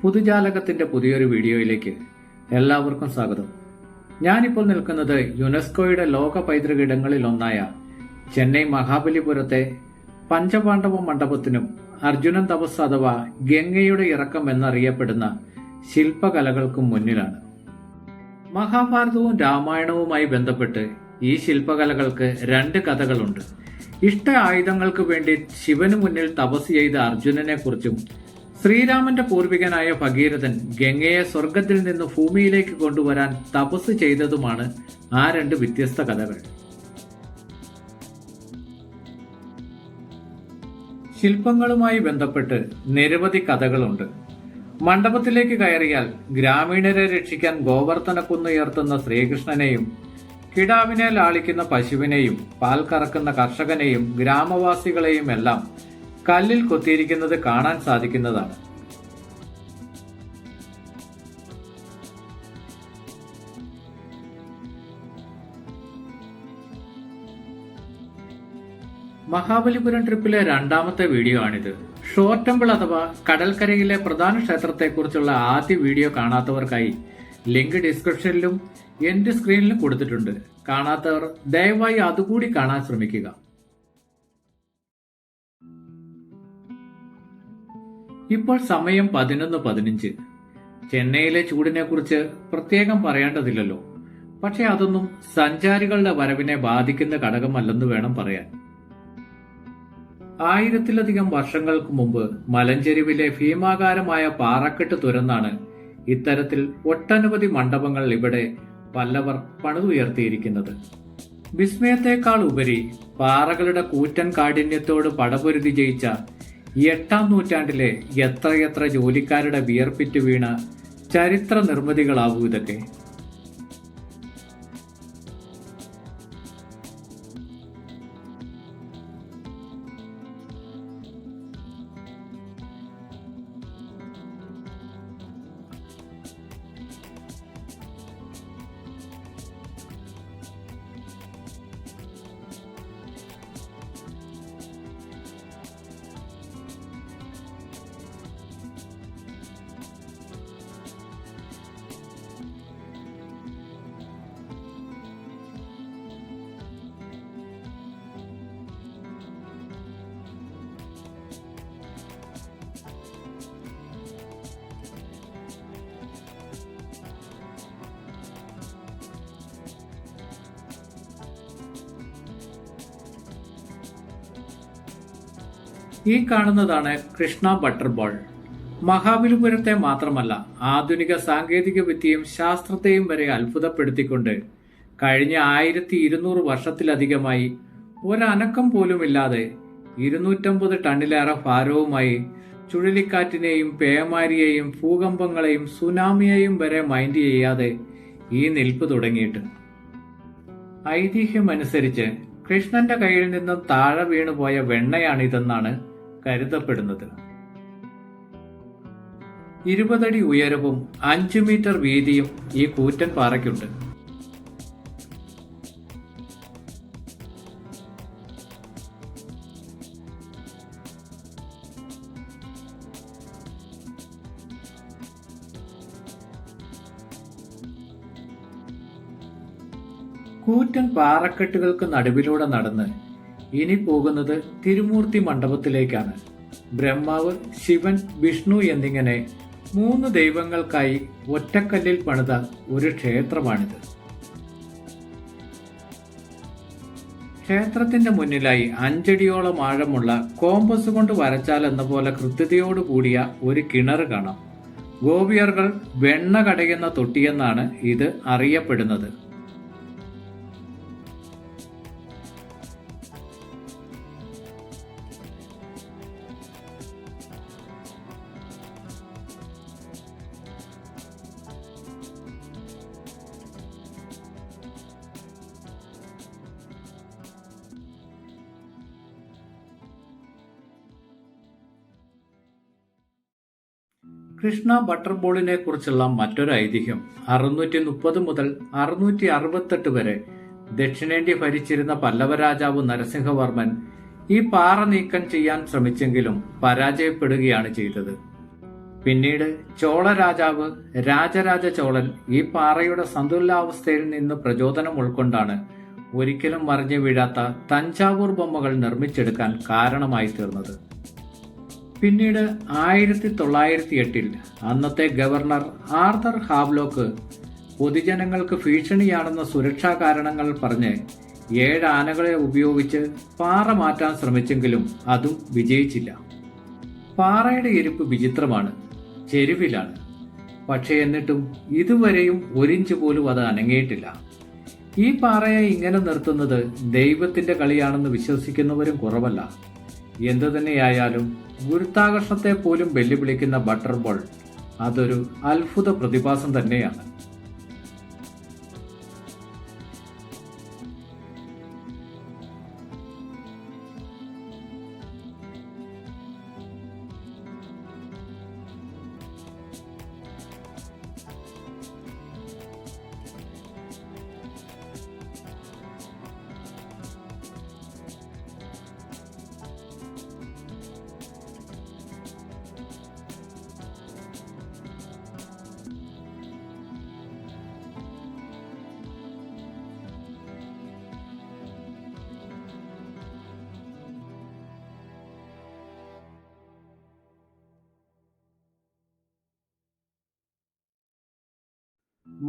പുതുജാലകത്തിന്റെ പുതിയൊരു വീഡിയോയിലേക്ക് എല്ലാവർക്കും സ്വാഗതം. ഞാനിപ്പോൾ നിൽക്കുന്നത് യുനെസ്കോയുടെ ലോക പൈതൃക ഇടങ്ങളിലൊന്നായ ചെന്നൈ മഹാബലിപുരത്തെ പഞ്ചപാണ്ഡവ മണ്ഡപത്തിനും അർജുനൻ തപസ് അഥവാ ഗംഗയുടെ ഇറക്കം എന്നറിയപ്പെടുന്ന ശില്പകലകൾക്കും മുന്നിലാണ്. മഹാഭാരതവും രാമായണവുമായി ബന്ധപ്പെട്ട് ഈ ശില്പകലകൾക്ക് രണ്ട് കഥകളുണ്ട്. ഇഷ്ട ആയുധങ്ങൾക്ക് വേണ്ടി ശിവന് മുന്നിൽ തപസ് ചെയ്ത അർജുനനെ കുറിച്ചും ശ്രീരാമന്റെ പൂർവികനായ ഭഗീരഥൻ ഗംഗയെ സ്വർഗത്തിൽ നിന്ന് ഭൂമിയിലേക്ക് കൊണ്ടുവരാൻ തപസ് ചെയ്തതുമാണ് ആ രണ്ട് വ്യത്യസ്ത കഥകൾ. ശില്പങ്ങളുമായി ബന്ധപ്പെട്ട് നിരവധി കഥകളുണ്ട്. മണ്ഡപത്തിലേക്ക് കയറിയാൽ ഗ്രാമീണരെ രക്ഷിക്കാൻ ഗോവർദ്ധനക്കുന്നുയർത്തുന്ന ശ്രീകൃഷ്ണനെയും കിടാവിനെ ലാളിക്കുന്ന പശുവിനെയും പാൽ കറക്കുന്ന കർഷകനെയും ഗ്രാമവാസികളെയും എല്ലാം കല്ലിൽ കൊത്തിയിരിക്കുന്നത് കാണാൻ സാധിക്കുന്നതാണ്. മഹാബലിപുരം ട്രിപ്പിലെ രണ്ടാമത്തെ വീഡിയോ ആണിത്. ഷോർ ടെമ്പിൾ അഥവാ കടൽക്കരയിലെ പ്രധാന ക്ഷേത്രത്തെക്കുറിച്ചുള്ള ആദ്യ വീഡിയോ കാണാത്തവർക്കായി ലിങ്ക് ഡിസ്ക്രിപ്ഷനിലും എൻഡ് സ്ക്രീനിലും കൊടുത്തിട്ടുണ്ട്. കാണാത്തവർ ദയവായി അതുകൂടി കാണാൻ ശ്രമിക്കുക. ഇപ്പോൾ സമയം 11:15. ചെന്നൈയിലെ ചൂടിനെ കുറിച്ച് പ്രത്യേകം പറയേണ്ടതില്ലല്ലോ. പക്ഷെ അതൊന്നും സഞ്ചാരികളുടെ വരവിനെ ബാധിക്കുന്ന ഘടകമല്ലെന്ന് വേണം പറയാൻ. 1000-ലധികം വർഷങ്ങൾക്ക് മുമ്പ് മലഞ്ചെരുവിലെ ഭീമാകാരമായ പാറക്കെട്ട് തുരന്നാണ് ഇത്തരത്തിൽ ഒട്ടനവധി മണ്ഡപങ്ങൾ ഇവിടെ പല്ലവർ പണിതുയർത്തിയിരിക്കുന്നത്. വിസ്മയത്തെക്കാൾ ഉപരി പാറകളുടെ കൂറ്റൻ കാഠിന്യത്തോട് പടപൊരുതി ജയിച്ച 8-ാം നൂറ്റാണ്ടിലെ എത്രയെത്ര ജോലിക്കാരുടെ വിയർപ്പിറ്റ് വീണ ചരിത്ര നിർമ്മിതികളാവൂ ഇതൊക്കെ. ഈ കാണുന്നതാണ് കൃഷ്ണ ബട്ടർ ബോൾ. മഹാബലിപുരത്തെ മാത്രമല്ല ആധുനിക സാങ്കേതിക വിദ്യയും ശാസ്ത്രത്തെയും വരെ അത്ഭുതപ്പെടുത്തിക്കൊണ്ട് കഴിഞ്ഞ 1200 വർഷത്തിലധികമായി ഒരനക്കം പോലുമില്ലാതെ 250 ടണ്ണിലേറെ ഭാരവുമായി ചുഴലിക്കാറ്റിനെയും പേമാരിയെയും ഭൂകമ്പങ്ങളെയും സുനാമിയെയും വരെ മൈൻഡ് ചെയ്യാതെ ഈ നിൽപ്പ് തുടങ്ങിയിട്ട്. ഐതിഹ്യമനുസരിച്ച് കൃഷ്ണന്റെ കയ്യിൽ നിന്നും താഴെ വീണുപോയ വെണ്ണയാണിതെന്നാണ് കരുതപ്പെടുന്നത്. 20 അടി ഉയരവും 5 മീറ്റർ വീതിയും ഈ കൂറ്റൻ പാറയ്ക്കുണ്ട്. കൂറ്റൻ പാറക്കെട്ടുകൾക്ക് നടുവിലൂടെ നടന്ന് ഇനി പോകുന്നത് തിരുമൂർത്തി മണ്ഡപത്തിലേക്കാണ്. ബ്രഹ്മാവ്, ശിവൻ, വിഷ്ണു എന്നിങ്ങനെ 3 ദൈവങ്ങൾക്കായി ഒറ്റക്കല്ലിൽ പണിത ഒരു ക്ഷേത്രമാണിത്. ക്ഷേത്രത്തിന്റെ മുന്നിലായി 5 അടിയോളം ആഴമുള്ള കോമ്പസ് കൊണ്ട് വരച്ചാൽ എന്ന പോലെ കൃത്യതയോട് കൂടിയ ഒരു കിണർ കാണാം. ഗോപിയർകൾ വെണ്ണ കടയുന്ന തൊട്ടിയെന്നാണ് ഇത് അറിയപ്പെടുന്നത്. കൃഷ്ണ ബട്ടർ ബോളിനെ കുറിച്ചുള്ള മറ്റൊരു ഐതിഹ്യം 630 മുതൽ 668 വരെ ദക്ഷിണേന്ത്യ ഭരിച്ചിരുന്ന പല്ലവ രാജാവ് നരസിംഹവർമ്മൻ ഈ പാറ നീക്കം ചെയ്യാൻ ശ്രമിച്ചെങ്കിലും പരാജയപ്പെടുകയാണ് ചെയ്തത്. പിന്നീട് ചോള രാജാവ് രാജരാജ ചോളൻ ഈ പാറയുടെ സന്തുലിതാവസ്ഥയിൽ നിന്ന് പ്രചോദനം ഉൾക്കൊണ്ടാണ് ഒരിക്കലും മറിഞ്ഞു വീഴാത്ത തഞ്ചാവൂർ ബൊമ്മകൾ നിർമ്മിച്ചെടുക്കാൻ കാരണമായി തീർന്നത്. പിന്നീട് 1908 അന്നത്തെ ഗവർണർ ആർതർ ഹാവ്ലോക്ക് പൊതുജനങ്ങൾക്ക് ഭീഷണിയാണെന്ന സുരക്ഷാ കാരണങ്ങൾ പറഞ്ഞ് 7 ആനകളെ ഉപയോഗിച്ച് പാറ മാറ്റാൻ ശ്രമിച്ചെങ്കിലും അതും വിജയിച്ചില്ല. പാറയുടെ ഇരിപ്പ് വിചിത്രമാണ്, ചെരുവിലാണ്. പക്ഷേ എന്നിട്ടും ഇതുവരെയും 1 ഇഞ്ച് പോലും അത് അനങ്ങിയിട്ടില്ല. ഈ പാറയെ ഇങ്ങനെ നിർത്തുന്നത് ദൈവത്തിന്റെ കളിയാണെന്ന് വിശ്വസിക്കുന്നവരും കുറവല്ല. എന്തു തന്നെയായാലും ഗുരുത്വാകർഷണത്തെ പോലും വെല്ലുവിളിക്കുന്ന ബട്ടർ ബോൾ അതൊരു അത്ഭുത പ്രതിഭാസം തന്നെയാണ്.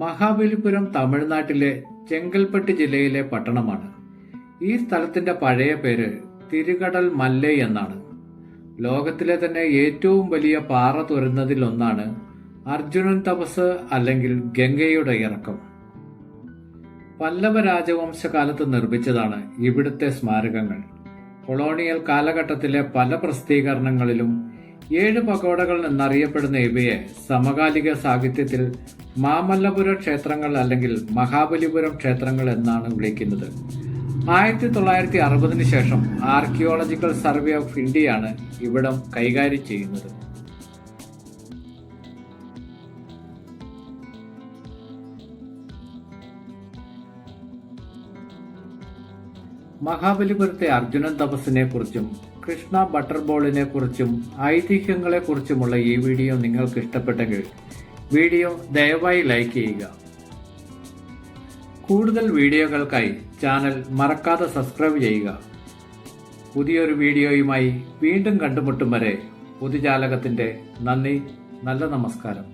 മഹാബലിപുരം തമിഴ്നാട്ടിലെ ചെങ്കൽപ്പെട്ട് ജില്ലയിലെ പട്ടണമാണ്. ഈ സ്ഥലത്തിന്റെ പഴയ പേര് തിരുകടൽ മല്ലൈ എന്നാണ്. ലോകത്തിലെ തന്നെ ഏറ്റവും വലിയ പാറ തുരന്നതിലൊന്നാണ് അർജുനൻ തപസ് അല്ലെങ്കിൽ ഗംഗയുടെ ഇറക്കം. പല്ലവ രാജവംശകാലത്ത് നിർമ്മിച്ചതാണ് ഇവിടുത്തെ സ്മാരകങ്ങൾ. കൊളോണിയൽ കാലഘട്ടത്തിലെ പല പ്രസിദ്ധീകരണങ്ങളിലും 7 പഗോഡകൾ എന്നറിയപ്പെടുന്ന ഇവയെ സമകാലിക സാഹിത്യത്തിൽ മാമല്ലപുര ക്ഷേത്രങ്ങൾ അല്ലെങ്കിൽ മഹാബലിപുരം ക്ഷേത്രങ്ങൾ എന്നാണ് വിളിക്കുന്നത്. 1960 ശേഷം ആർക്കിയോളജിക്കൽ സർവേ ഓഫ് ഇന്ത്യയാണ് ഇവിടം കൈകാര്യം ചെയ്യുന്നത്. മഹാബലിപുരത്തെ അർജുനൻ തപസ്സിനെ കുറിച്ചും കൃഷ്ണ ബട്ടർ ബോളിനെ കുറിച്ചും ഐതിഹ്യങ്ങളെ കുറിച്ചുമുള്ള ഈ വീഡിയോ നിങ്ങൾക്ക് ഇഷ്ടപ്പെട്ടെങ്കിൽ വീഡിയോ ദയവായി ലൈക്ക് ചെയ്യുക. കൂടുതൽ വീഡിയോകൾക്കായി ചാനൽ മറക്കാതെ സബ്സ്ക്രൈബ് ചെയ്യുക. പുതിയൊരു വീഡിയോയുമായി വീണ്ടും കണ്ടുമുട്ടും വരെ പൊതുജാലകത്തിന്റെ നന്ദി, നല്ല നമസ്കാരം.